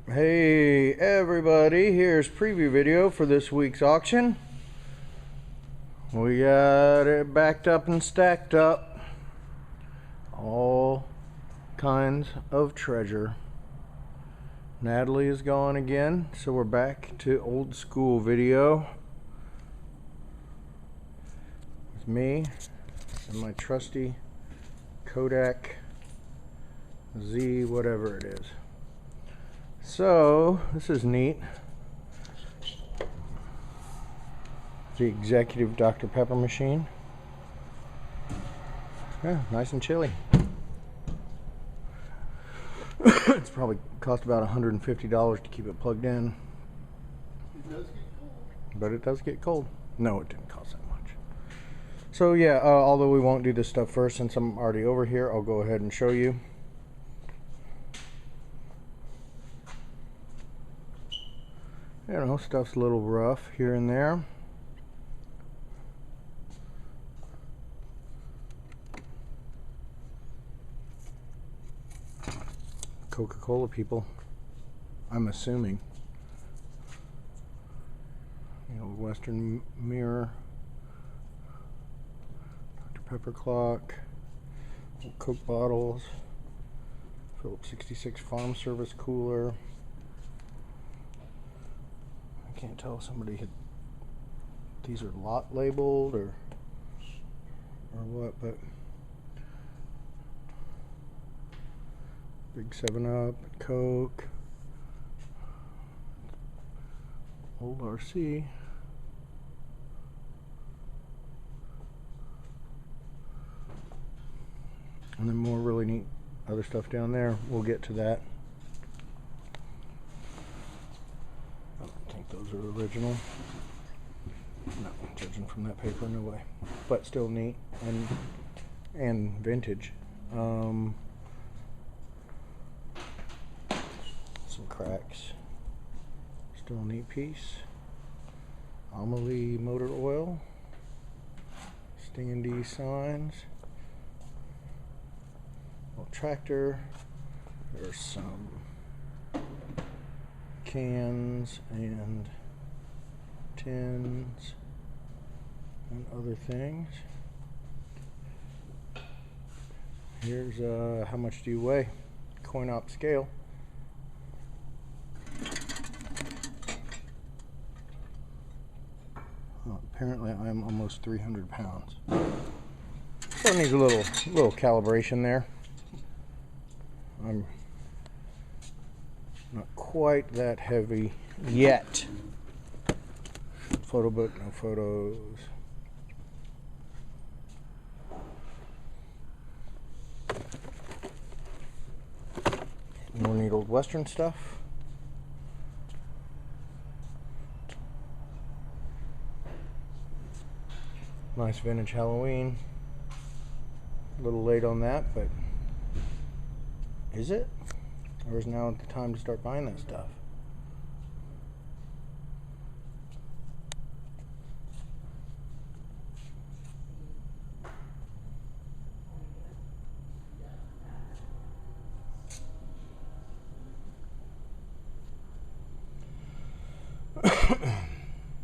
Hey everybody, here's preview video for this week's auction. We got it backed up and stacked up. All kinds of treasure. Natalie is gone again, so we're back to old school video. With me and my trusty Kodak Z whatever it is. So, this is neat. The executive Dr. Pepper machine. Yeah, nice and chilly. It's probably cost about $150 to keep it plugged in. It does get cold. But it does get cold. No, it didn't cost that much. So yeah, although we won't do this stuff first since I'm already over here, I'll go ahead and show you. You know, stuff's a little rough here and there. Coca-Cola people, I'm assuming. You know, Western mirror, Dr. Pepper clock, Coke bottles, Phillips 66 Farm Service cooler. I can't tell if somebody had these are lot labeled or what, but big 7-Up, Coke, old RC, and then more really neat other stuff down there. We'll get to that. I don't think those are original. No, judging from that paper, no way. But still neat and vintage. Some cracks. Still a neat piece. Amelie motor oil. Sting & D signs. Little tractor. There's some cans and tins and other things. Here's how much do you weigh? Coin op scale. Apparently I'm almost 300 pounds. So it needs a little calibration there. I'm not quite that heavy yet. Photo book, no photos. More neat old Western stuff. Nice vintage Halloween. A little late on that, but is it? Or is now the time to start buying that stuff?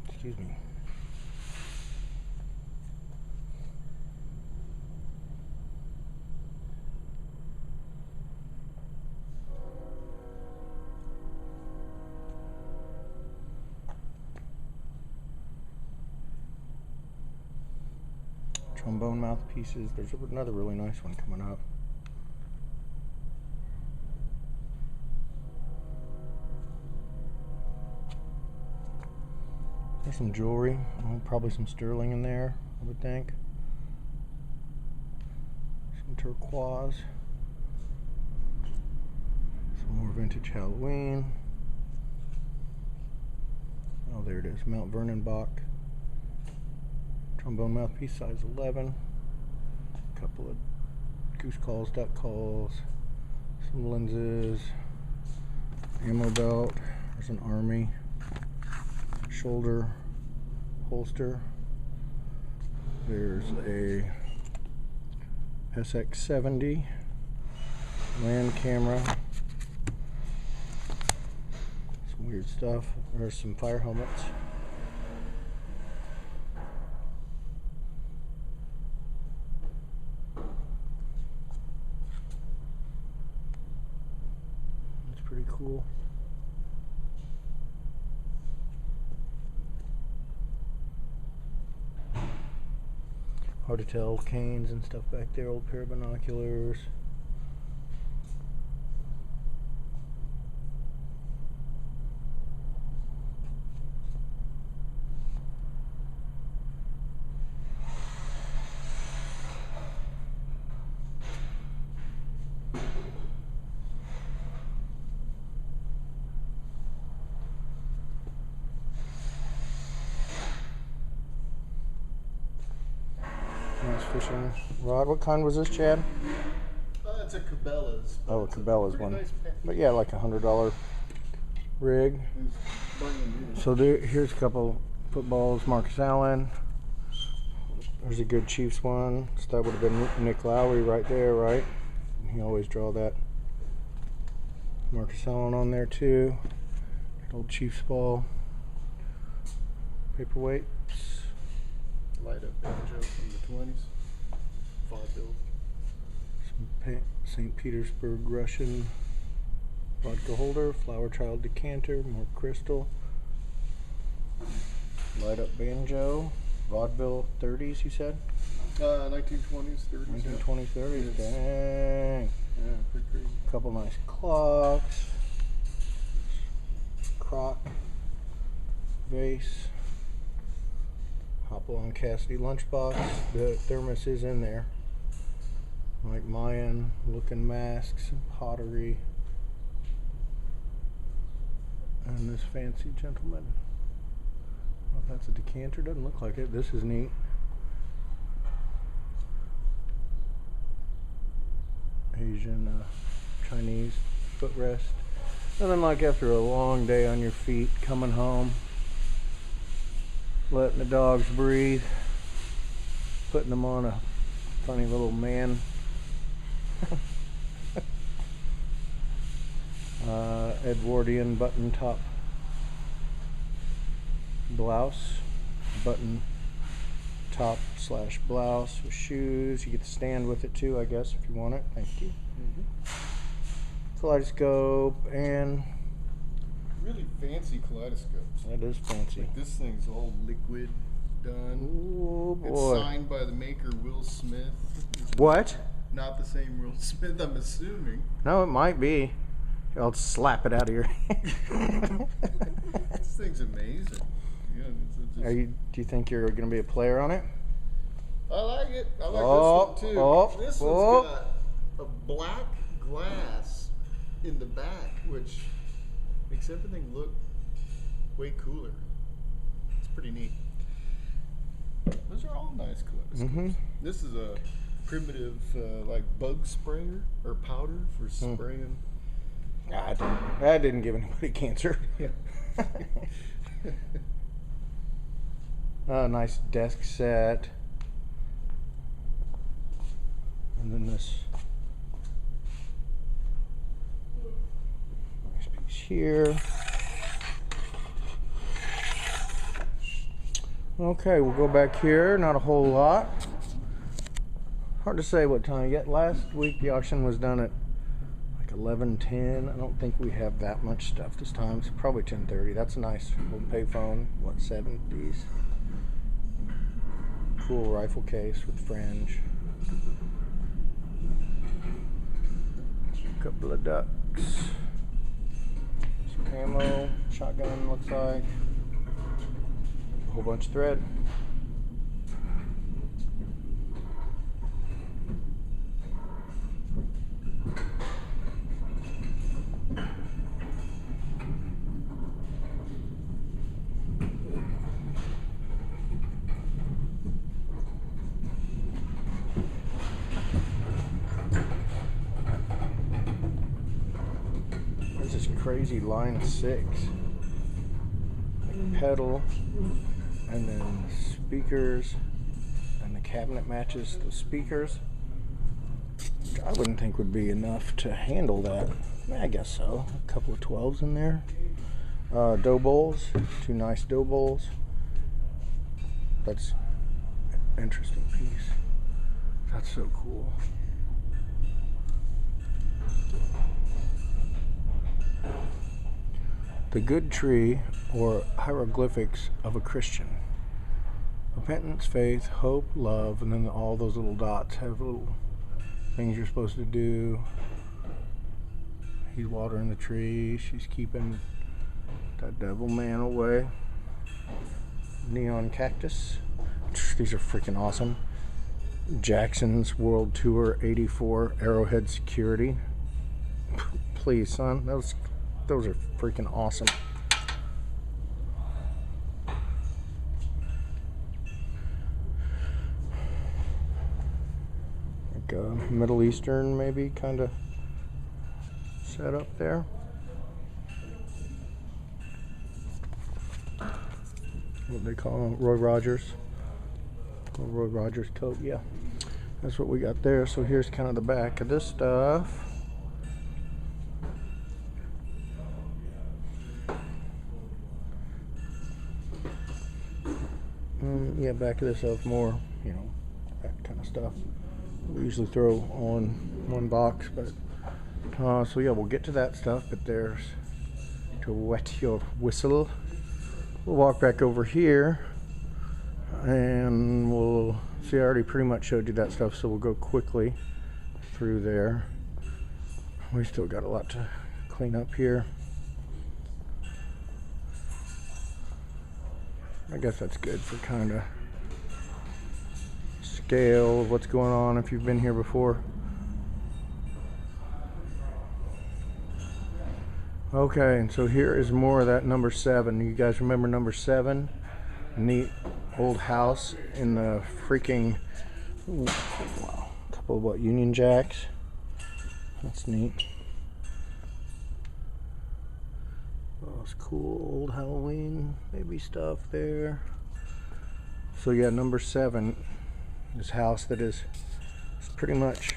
Excuse me. Trombone mouthpieces. There's another really nice one coming up. There's some jewelry. Probably some sterling in there, I would think. Some turquoise. Some more vintage Halloween. Oh, there it is. Mount Vernon Bach. Trombone mouthpiece, size 11. A couple of goose calls, duck calls. Some lenses. Ammo belt. There's an Army shoulder holster. There's a SX70 land camera. weird stuff. There's some fire helmets. That's pretty cool. Hard to tell, canes and stuff back there, old pair of binoculars. Nice fishing rod. What kind was this, Chad? It's a Cabela's. Oh, a Cabela's one. Nice But yeah, like $100 rig. So here's a couple footballs. Marcus Allen. There's a good Chiefs one. So that would have been Nick Lowry right there, right? He always draw that. Marcus Allen on there too. Old Chiefs ball. Paperweights. Light up banjo from the 20s. Vaudeville. Some St. Petersburg Russian vodka holder, flower child decanter, more crystal. Light up banjo, vaudeville 30s, you said? 1920s, 30s. 1920s, 30s, Yes. dang. Yeah, pretty crazy. Couple nice clocks, crock, vase, Hopalong Cassidy lunchbox. The thermos is in there. Like Mayan looking masks, pottery, and this fancy gentleman. I don't know if that's a decanter, doesn't look like it. This is neat. Asian, Chinese footrest. Nothing like after a long day on your feet, coming home, letting the dogs breathe, putting them on a funny little man. Edwardian button top blouse, button top slash blouse with shoes. You get to stand with it too, I guess, if you want it. Thank you. Kaleidoscope and Really fancy kaleidoscopes. that is fancy. Like this thing's all liquid done. Oh It's boy! signed by the maker Will Smith. What? Not the same Will Smith, I'm assuming. No, it might be. I'll slap it out of your hand. This thing's amazing. Yeah, Do you think you're going to be a player on it? I like it. I like Oh, this one too. oh, This oh. one's got a black glass in the back, which makes everything look way cooler. It's pretty neat. Those are all nice kaleidoscopes. This is a primitive, like bug sprayer or powder for spraying. That didn't give anybody cancer. Nice desk set. And then this nice piece here. Okay, we'll go back here. Not a whole lot. Hard to say what time yet. Last week the auction was done at like 11:10. I don't think we have that much stuff this time. So probably 10:30. That's a nice old payphone. What, 70s? Cool rifle case with fringe. Couple of ducks. Some camo. Shotgun looks like. A whole bunch of thread. There's this crazy line 6. Like pedal, and then speakers, and the cabinet matches the speakers. Which I wouldn't think would be enough to handle that. I guess so. A couple of 12s in there. dough bowls, 2 nice dough bowls. That's an interesting piece. That's so cool. The good tree, or hieroglyphics of a Christian. Repentance, faith, hope, love, and then all those little dots have little things you're supposed to do. He's watering the tree. She's keeping that devil man away. Neon cactus. These are freaking awesome. Jackson's World Tour 84 Arrowhead Security. Please, son. Those are freaking awesome. Like a Middle Eastern, maybe, kind of set up there. What they call him, Roy Rogers. Roy Rogers coat, yeah. That's what we got there. So here's kind of the back of this stuff. Yeah, back of this stuff, more, you know, that kind of stuff. We usually throw on one box, but so yeah, we'll get to that stuff. But there's to wet your whistle. We'll walk back over here, and we'll see. I already pretty much showed you that stuff, so we'll go quickly through there. We still got a lot to clean up here. I guess that's good for kind of scale of what's going on if you've been here before. Okay, and so here is more of that number 7. You guys remember number 7? Neat old house in the freaking, wow, a couple of what, Union Jacks. That's neat. Oh, it's cool. Old Halloween maybe stuff there. So yeah, number 7, this house that is pretty much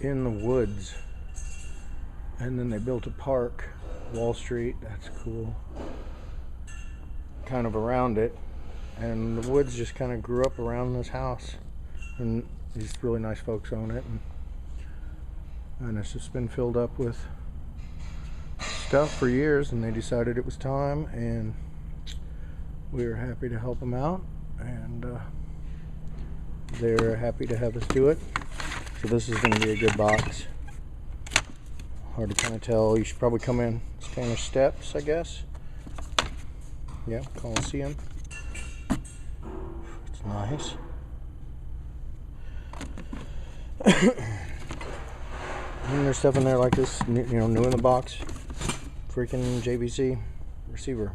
in the woods, and then they built a park, Wall Street. That's cool. Kind of around it, and the woods just kind of grew up around this house, and these really nice folks own it, and it's just been filled up with stuff for years, and they decided it was time, and we were happy to help them out, and they're happy to have us do it. So this is going to be a good box. Hard to kind of tell. You should probably come in Spanish Steps, I guess. Yeah, Coliseum. It's nice. And there's stuff in there like this, you know, new in the box. Freaking JVC receiver.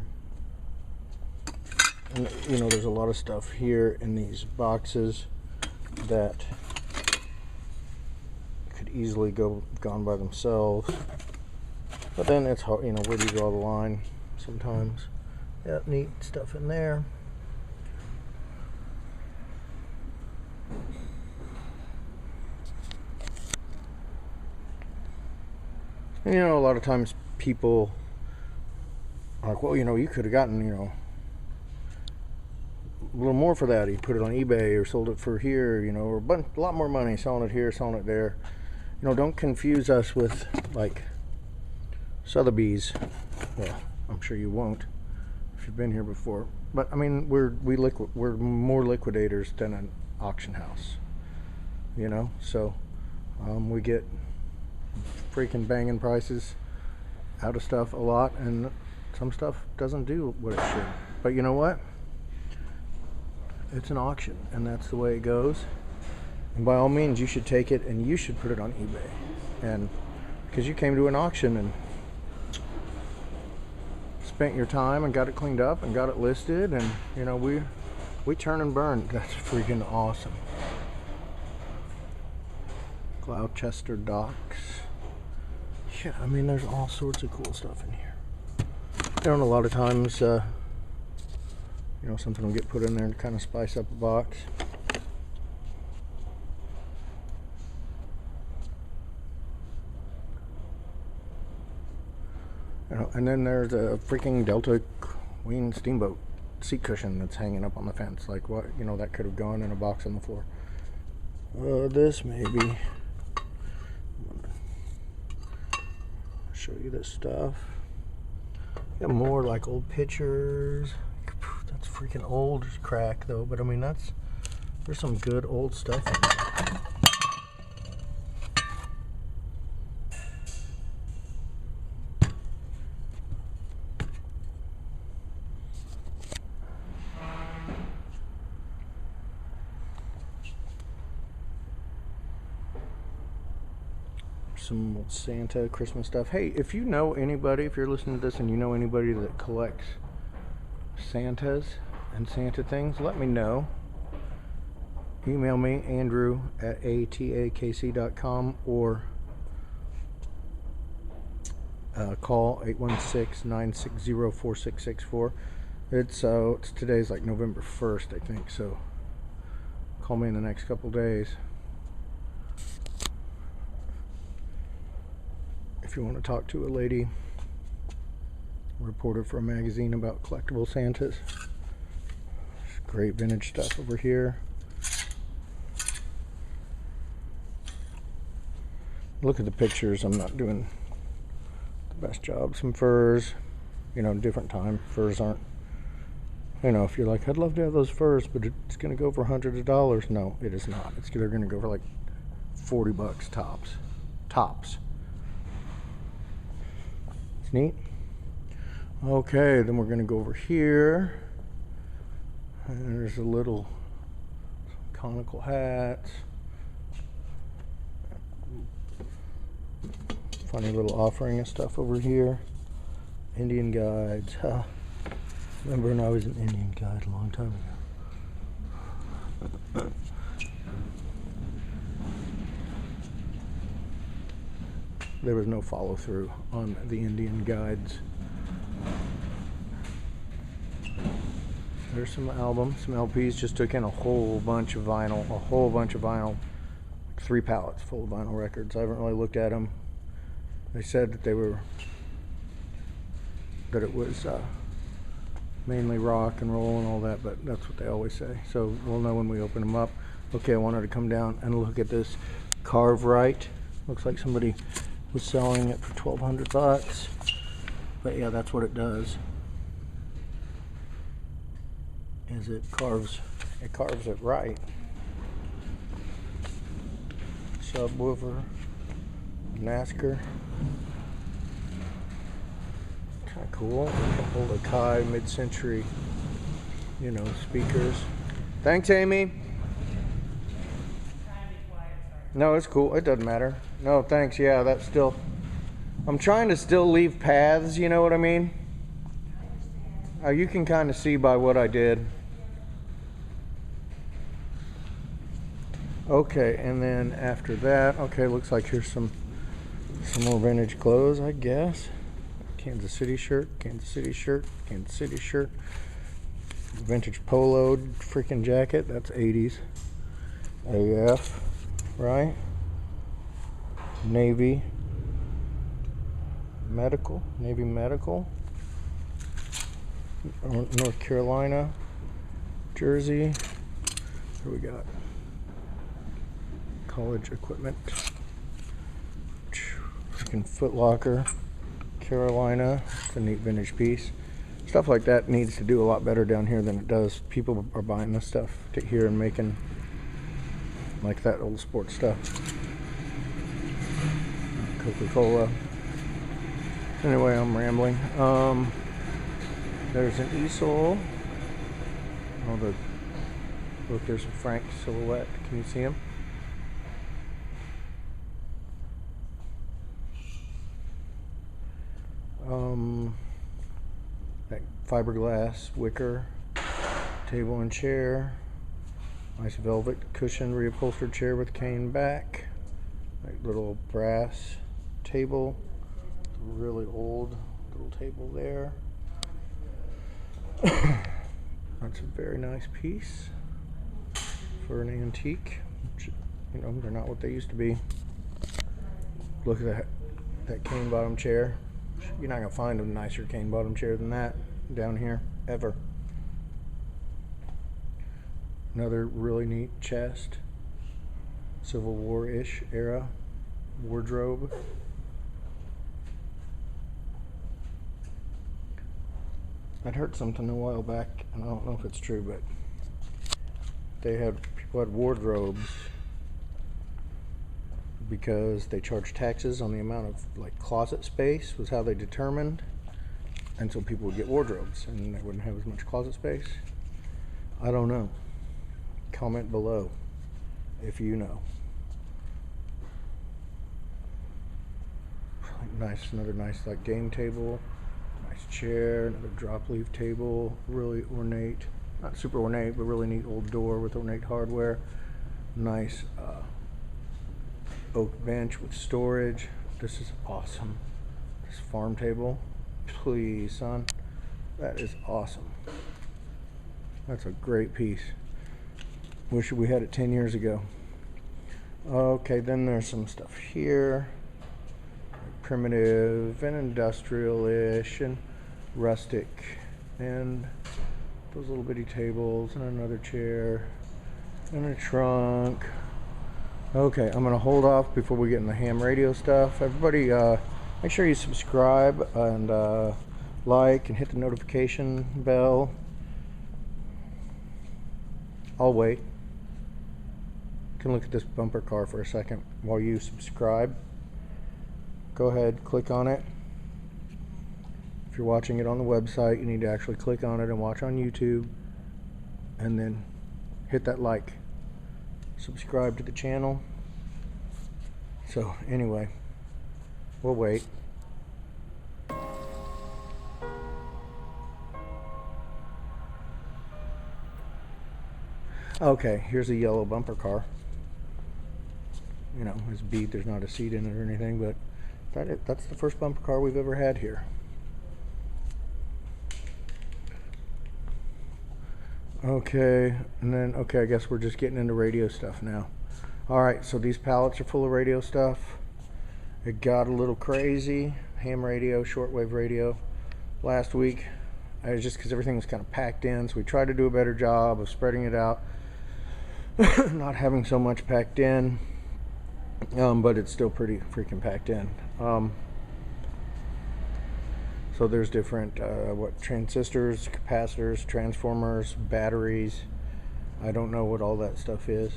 And, you know, there's a lot of stuff here in these boxes that could easily gone by themselves. But then it's hard, you know, where do you draw the line sometimes. Yeah, neat stuff in there. And, you know, a lot of times people are like, well, you know, you could have gotten, you know, a little more for that. You put it on eBay or sold it for here, you know, or a lot more money selling it here, selling it there. You know, don't confuse us with like Sotheby's. Well, I'm sure you won't if you've been here before. But I mean, we're more liquidators than an auction house. You know, so we get freaking banging prices out of stuff a lot, and some stuff doesn't do what it should. But you know what? It's an auction, and that's the way it goes. And by all means, you should take it and you should put it on eBay, and because you came to an auction and spent your time and got it cleaned up and got it listed, and you know, we turn and burn. That's freaking awesome. Gloucester Docks. Yeah, I mean, there's all sorts of cool stuff in here. You know, a lot of times, you know, something will get put in there to kind of spice up a box. You know, and then there's a freaking Delta Queen Steamboat seat cushion that's hanging up on the fence. Like, what, you know, that could have gone in a box on the floor. This maybe. Show you this stuff. Got more like old pictures. That's freaking old as crack though, but I mean there's some good old stuff in there. Some old Santa Christmas stuff. Hey, if you know anybody, if you're listening to this and you know anybody that collects Santas and Santa things, let me know. Email me, andrew@atakc.com, or call 816-960-4664. It's today's like November 1st, I think, so call me in the next couple days if you want to talk to a lady reporter for a magazine about collectible Santas. There's great vintage stuff over here. Look at the pictures. I'm not doing the best job. Some furs, you know, different time. Furs aren't, you know, if you're like, I'd love to have those furs, but it's going to go for hundreds of dollars. No, it is not. They're going to go for like $40 tops. It's neat. Okay, then we're going to go over here. And there's a little conical hats. Funny little offering and stuff over here. Indian guides. Huh. Remember when I was an Indian guide a long time ago. There was no follow through on the Indian guides. There's some albums, some LPs. Just took in a whole bunch of vinyl. 3 pallets full of vinyl records. I haven't really looked at them. They said that it was mainly rock and roll and all that, but that's what they always say. So we'll know when we open them up. Okay, I wanted to come down and look at this Carve Right. Looks like somebody was selling it for $1,200. But yeah, that's what it does. It carves it right. Subwoofer, NASCAR. Kind of cool. Old Akai mid-century, you know, speakers. Thanks, Amy. No, it's cool. It doesn't matter. No, thanks. Yeah, that's still. I'm trying to still leave paths. You know what I mean? You can kind of see by what I did. Okay, and then after that, okay, looks like here's some more vintage clothes, I guess. Kansas City shirt, vintage polo freaking jacket. That's 80s. AF, right? Navy medical, North Carolina jersey. Here we got college equipment. Freaking Foot Locker, Carolina. It's a neat vintage piece. Stuff like that needs to do a lot better down here than it does. People are buying this stuff to here and making like that old sports stuff. Coca-Cola. Anyway, I'm rambling. There's an easel. Look, there's a Frank silhouette. Can you see him? That fiberglass wicker table and chair. Nice velvet cushion reupholstered chair with cane back. Like little brass table. Really old little table there. That's a very nice piece for an antique. You know, they're not what they used to be. Look at that cane bottom chair. You're not gonna find a nicer cane bottom chair than that down here, ever. Another really neat chest. Civil War-ish era wardrobe. I'd heard something a while back, and I don't know if it's true, but people had wardrobes because they charged taxes on the amount of like closet space was how they determined, and so people would get wardrobes and they wouldn't have as much closet space. I don't know. Comment below if you know. Nice, another nice like game table, nice chair, another drop leaf table, really ornate, not super ornate, but really neat old door with ornate hardware. Nice oak bench with storage. This is awesome. This farm table, please, son, that is awesome. That's a great piece. Wish we had it 10 years ago. Okay, then there's some stuff here. Primitive and industrial-ish and rustic, and those little bitty tables and another chair and a trunk. Okay, I'm gonna hold off before we get in the ham radio stuff. Everybody, make sure you subscribe and like and hit the notification bell. I'll wait. You can look at this bumper car for a second while you subscribe. Go ahead, click on it. If you're watching it on the website, you need to actually click on it and watch on YouTube, and then hit that like. Subscribe to the channel. So anyway, we'll wait. Okay, here's a yellow bumper car. You know, it's beat, there's not a seat in it or anything, but that's the first bumper car we've ever had here. Okay, and then, okay, I guess we're just getting into radio stuff now. Alright, so these pallets are full of radio stuff. It got a little crazy. Ham radio, shortwave radio last week. It was just because everything was kind of packed in, so we tried to do a better job of spreading it out. Not having so much packed in. But it's still pretty freaking packed in. So there's different transistors, capacitors, transformers, batteries. I don't know what all that stuff is.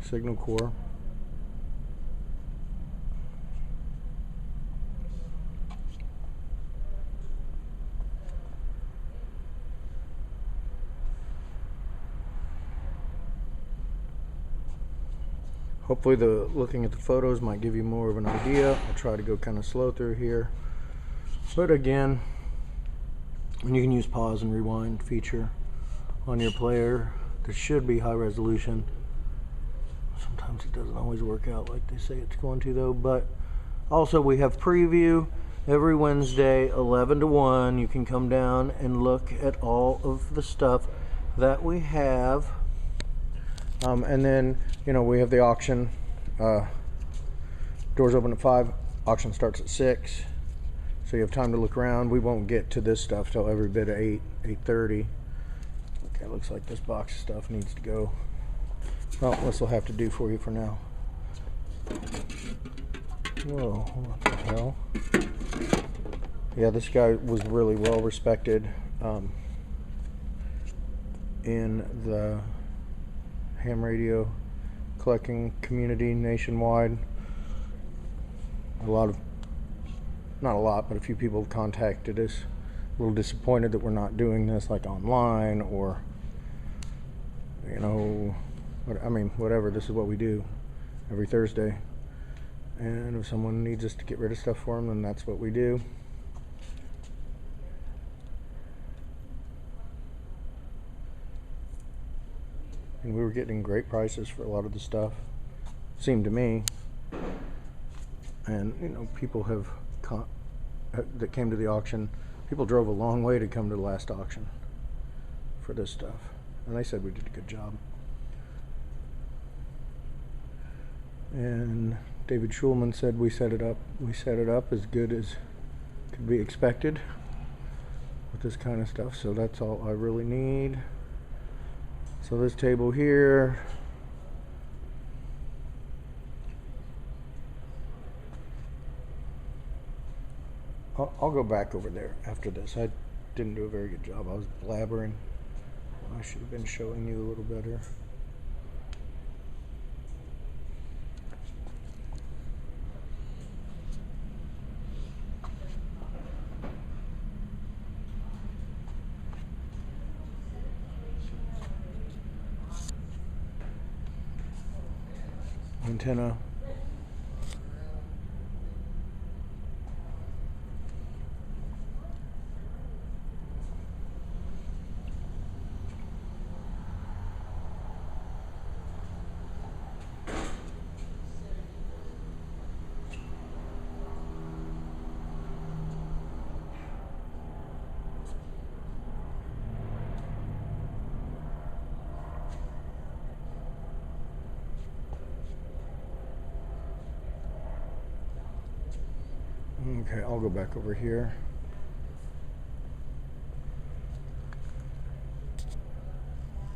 Signal core. Hopefully looking at the photos might give you more of an idea. I'll try to go kind of slow through here. But again, you can use pause and rewind feature on your player. There should be high resolution. Sometimes it doesn't always work out like they say it's going to though. But also we have preview every Wednesday 11 to 1. You can come down and look at all of the stuff that we have. And then, you know, we have the auction. Doors open at 5. Auction starts at 6. So you have time to look around. We won't get to this stuff till every bit of 8:30. Okay, looks like this box of stuff needs to go. Well, this will have to do for you for now. Whoa, what the hell? Yeah, this guy was really well respected in the ham radio collecting community nationwide. Not a lot, but a few people have contacted us. A little disappointed that we're not doing this like online or, you know, whatever. This is what we do every Thursday. And if someone needs us to get rid of stuff for them, then that's what we do. And we were getting great prices for a lot of the stuff. Seemed to me. And you know, people that came to the auction, people drove a long way to come to the last auction for this stuff, and they said we did a good job. And David Schulman said we set it up as good as could be expected with this kind of stuff. So that's all I really need. So this table here, I'll go back over there after this. I didn't do a very good job. I was blabbering. I should have been showing you a little better. Antenna. Okay, I'll go back over here.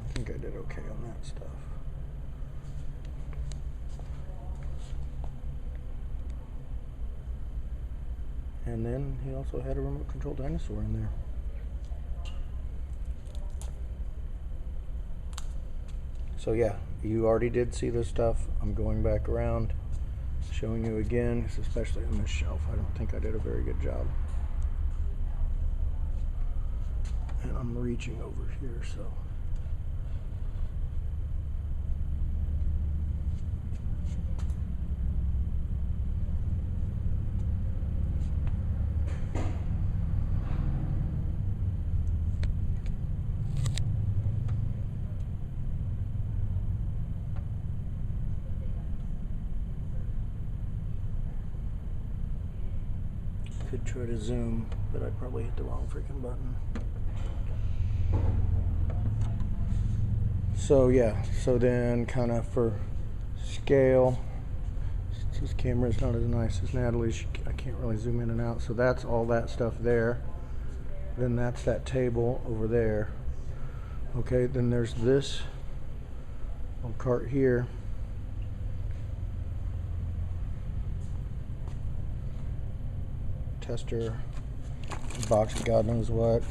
I think I did okay on that stuff. And then he also had a remote control dinosaur in there. So yeah, you already did see this stuff. I'm going back around, showing you again, especially on this shelf. I don't think I did a very good job. And I'm reaching over here, so. Could try to zoom, but I'd probably hit the wrong freaking button. So yeah, so then kind of for scale, this camera is not as nice as Natalie's. I can't really zoom in and out. So that's all that stuff there. Then that's that table over there. Okay, then there's this little cart here. Tester, box of God knows what.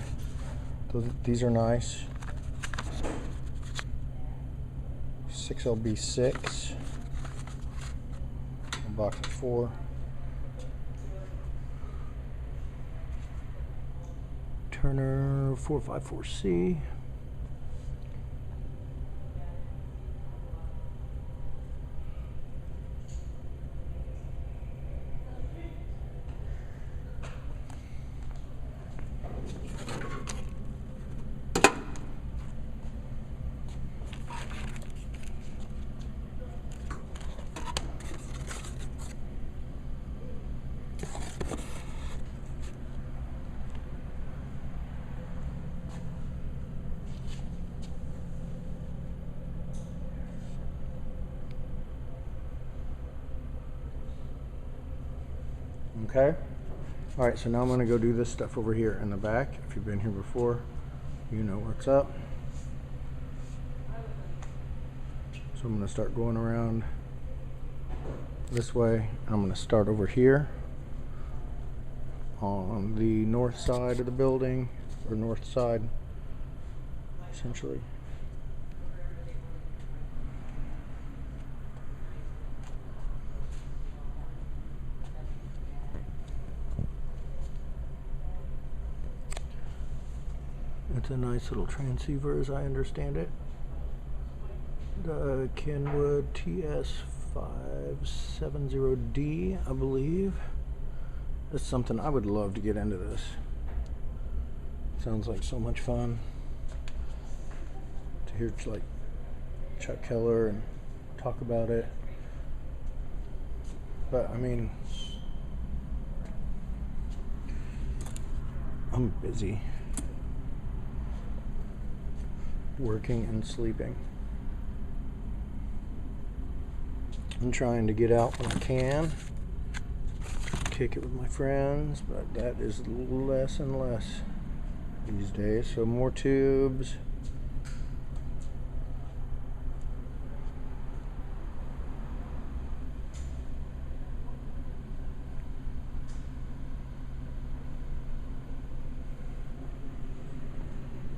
These are nice. 6LB6. A box of 4. Turner 454C. Okay. All right, so now I'm going to go do this stuff over here in the back. If you've been here before, you know what's up. So I'm going to start going around this way. I'm going to start over here on the north side of the building, or north side, essentially. It's a nice little transceiver as I understand it. The Kenwood TS570D, I believe. That's something I would love to get into this. Sounds like so much fun to hear like Chuck Keller and talk about it. But I mean, I'm busy. Working and sleeping. I'm trying to get out when I can. Kick it with my friends, but that is less and less these days. So more tubes.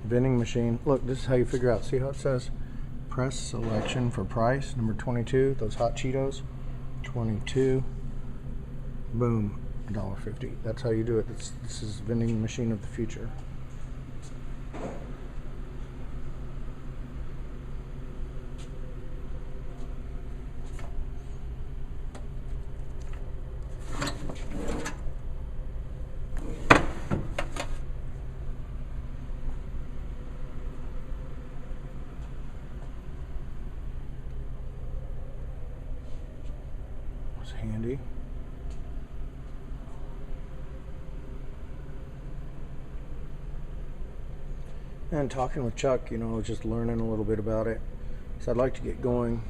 Vending machine. Look, this is how you figure out. See how it says press selection for price, number 22, those hot Cheetos, 22. Boom, $1.50. That's how you do it. This is vending machine of the future. It's handy. And talking with Chuck, you know, I was just learning a little bit about it. So I'd like to get going.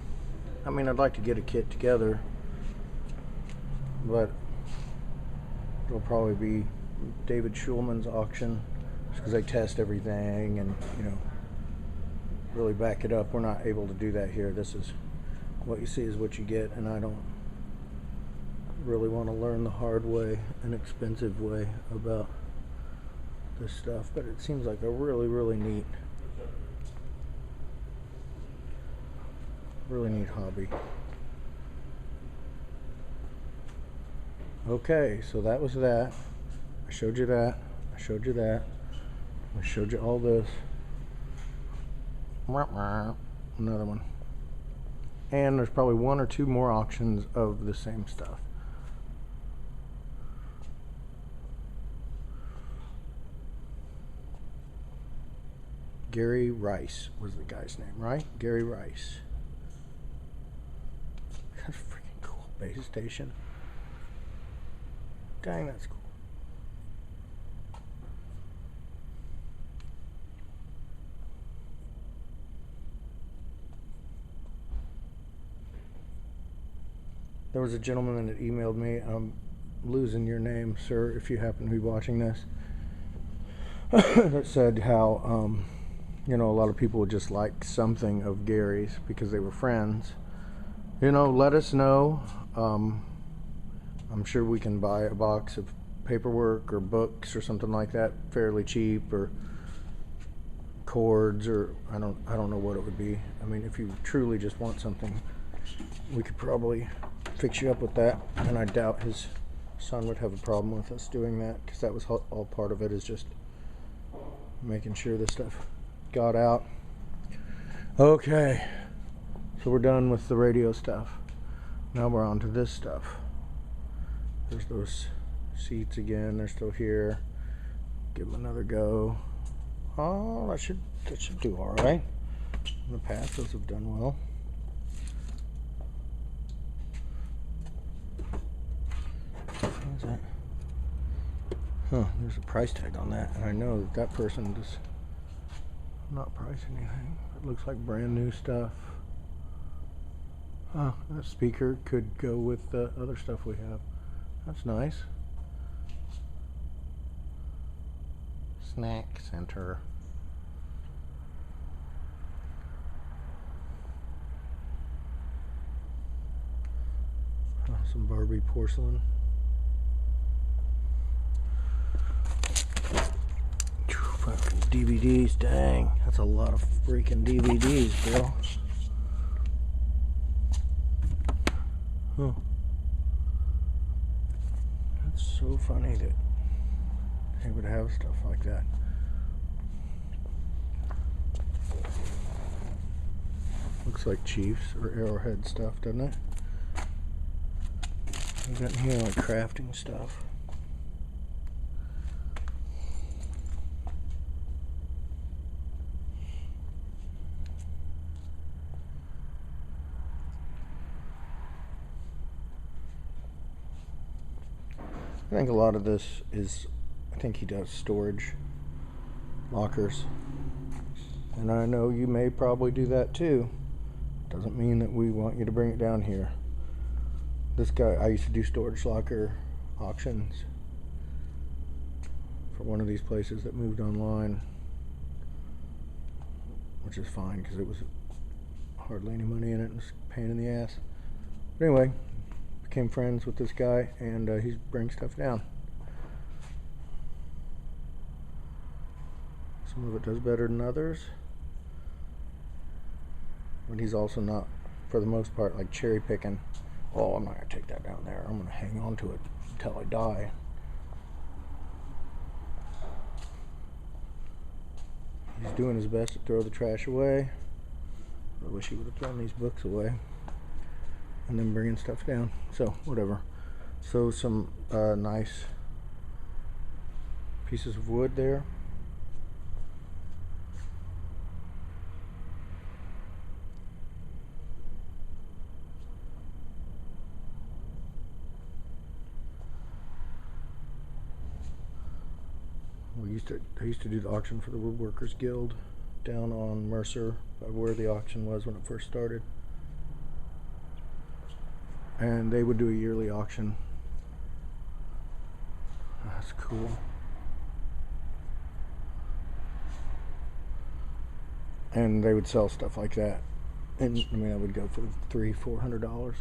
I mean, I'd like to get a kit together, but it'll probably be David Schulman's auction, just because they test everything and, you know, really back it up. We're not able to do that here. This is what you see is what you get, and I don't really want to learn the hard way, an expensive way about this stuff, but it seems like a really neat hobby. Okay, so that was that. I showed you that. I showed you that. I showed you all this. Another one. And there's probably one or two more auctions of the same stuff. Gary Rice was the guy's name, right? Gary Rice. That's a freaking cool base station. Dang, that's cool. There was a gentleman that emailed me. I'm losing your name, sir, if you happen to be watching this. That said how you know, a lot of people would just like something of Gary's because they were friends. You know, let us know. I'm sure we can buy a box of paperwork or books or something like that fairly cheap, or cords, or I don't know what it would be. I mean, if you truly just want something, we could probably fix you up with that, and I doubt his son would have a problem with us doing that, because that was all part of it, is just making sure this stuff got out. Okay, so we're done with the radio stuff. Now we're on to this stuff. There's those seats again. They're still here. Give them another go. Oh, that should do all right. In the past, those have done well. What is that? Huh, there's a price tag on that, and I know that that person does not price anything. It looks like brand new stuff. Huh, that speaker could go with the other stuff we have. That's nice. Snack center. Some Barbie porcelain. Fucking DVDs, dang. That's a lot of freaking DVDs, bro. Huh. That's so funny that they would have stuff like that. Looks like Chiefs or Arrowhead stuff, doesn't it? We've got in here like crafting stuff. I think a lot of this is I think he does storage lockers. And I know you may probably do that too. Doesn't mean that we want you to bring it down here. This guy, I used to do storage locker auctions for one of these places that moved online, which is fine because it was hardly any money in it and it was a pain in the ass. But anyway, became friends with this guy, and he's bringing stuff down. Some of it does better than others, but he's also not, for the most part, like cherry picking. Oh, I'm not going to take that down there. I'm going to hang on to it until I die. He's doing his best to throw the trash away. I wish he would have thrown these books away. And then bringing stuff down. So, whatever. So, some nice pieces of wood there. I used to do the auction for the Woodworkers Guild down on Mercer, where the auction was when it first started. And they would do a yearly auction. That's cool. And they would sell stuff like that. And I mean, I would go for $300-400.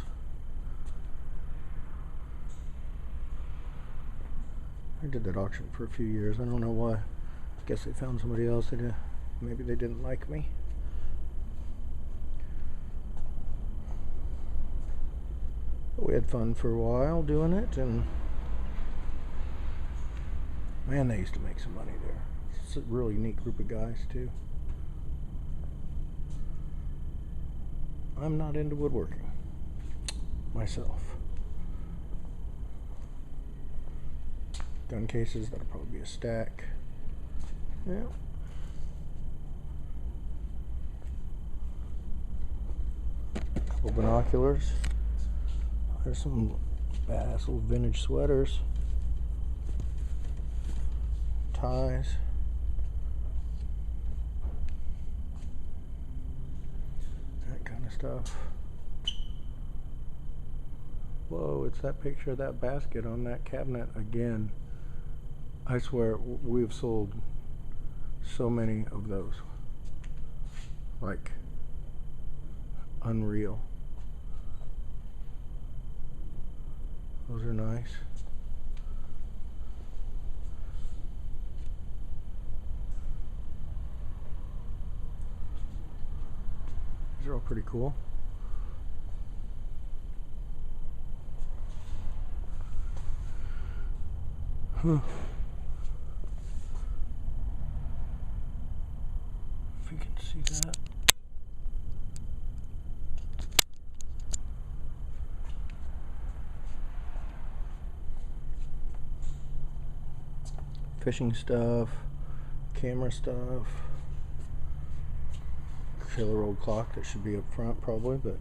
I did that auction for a few years. I don't know why. I guess they found somebody else. Maybe they didn't like me. But we had fun for a while doing it, and man, they used to make some money there. It's a really neat group of guys too. I'm not into woodworking myself. Gun cases, that'll probably be a stack. Yeah. Couple binoculars. There's some badass little vintage sweaters. Ties. That kind of stuff. Whoa, it's that picture of that basket on that cabinet again. I swear, we've sold so many of those. Like, unreal. Those are nice. These are all pretty cool. Huh. If you can see that. Fishing stuff, camera stuff, killer old clock that should be up front probably, but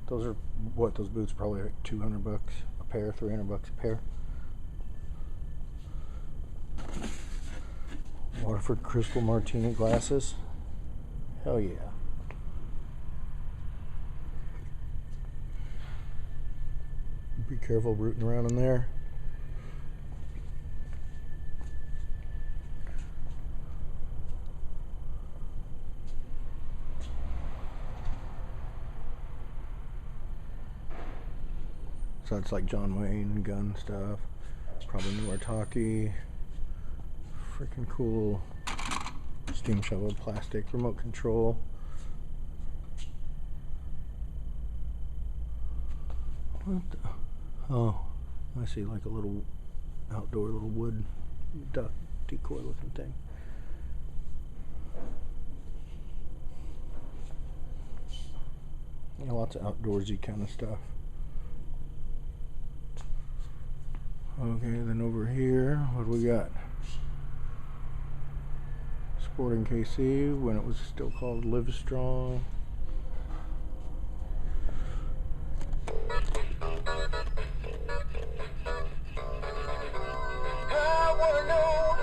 those are what, those boots are probably like $200 a pair, $300 a pair. Waterford crystal martini glasses. Hell yeah. Be careful rooting around in there. So it's like John Wayne gun stuff. Probably Nortaki. Freaking cool steam shovel, plastic, remote control. What the? Oh, I see, like a little outdoor little wood duck decoy looking thing. Yeah, lots of outdoorsy kind of stuff. Okay, then over here, what do we got? Sporting KC, when it was still called Live Strong. I wanna know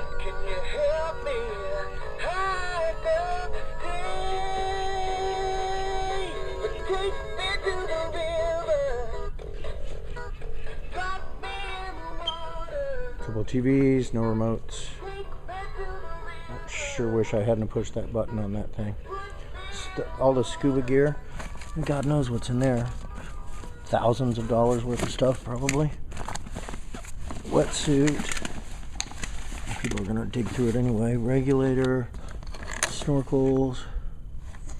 Couple TVs, no remotes. Sure wish I hadn't pushed that button on that thing. All the scuba gear, and God knows what's in there. Thousands of dollars worth of stuff, probably. Wetsuit. People are gonna dig through it anyway. Regulator, snorkels,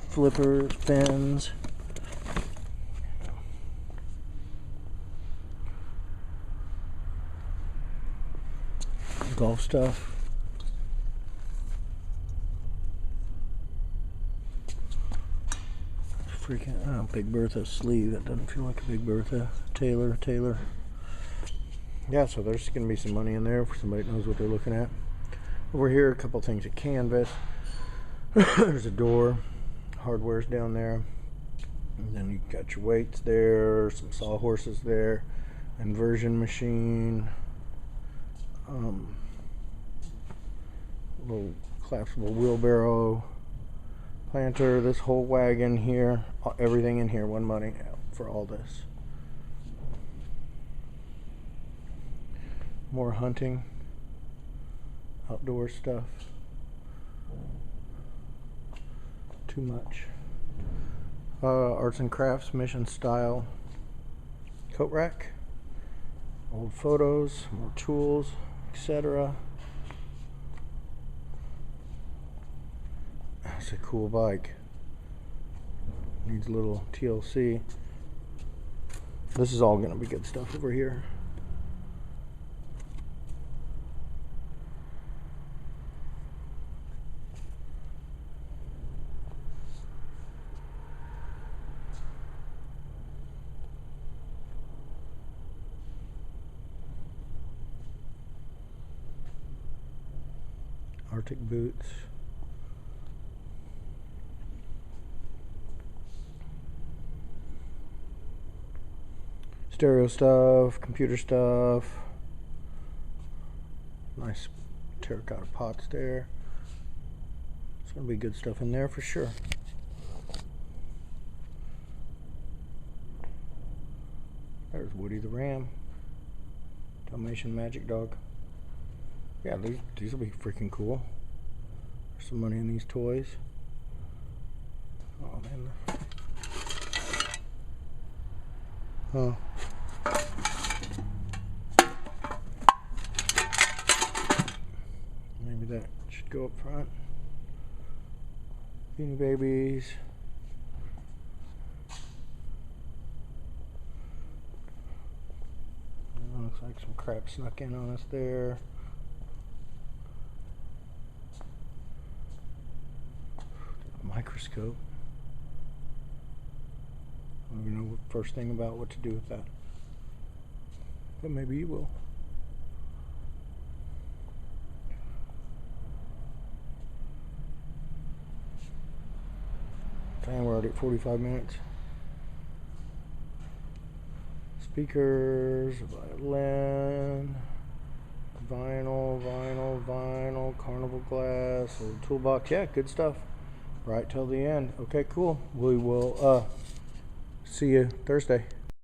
flippers, fins. Golf stuff. Freaking Big Bertha sleeve. That doesn't feel like a Big Bertha. Taylor. Yeah, so there's gonna be some money in there for somebody that knows what they're looking at. Over here, a couple things at canvas. There's a door. Hardware's down there. And then you got your weights there. Some sawhorses there. Inversion machine. Little collapsible wheelbarrow. Planter. This whole wagon here. Everything in here. Won money for all this. More hunting, outdoor stuff. Too much. Arts and crafts, mission style. Coat rack. Old photos, more tools, etc. That's a cool bike. Needs a little TLC. This is all going to be good stuff over here. Arctic boots. Stereo stuff, computer stuff. Nice terracotta pots there. There's gonna be good stuff in there for sure. There's Woody the Ram. Dalmatian Magic Dog. Yeah, these will be freaking cool. There's some money in these toys. Oh man. Huh. Maybe that should go up front. Beanie Babies. Looks like some crap snuck in on us there. Microscope. I don't even know the first thing about what to do with that. But maybe you will. Damn, we're already at 45 minutes. Speakers, violin, vinyl, carnival glass, little toolbox. Yeah, good stuff. Right till the end. Okay, cool. We will see you Thursday.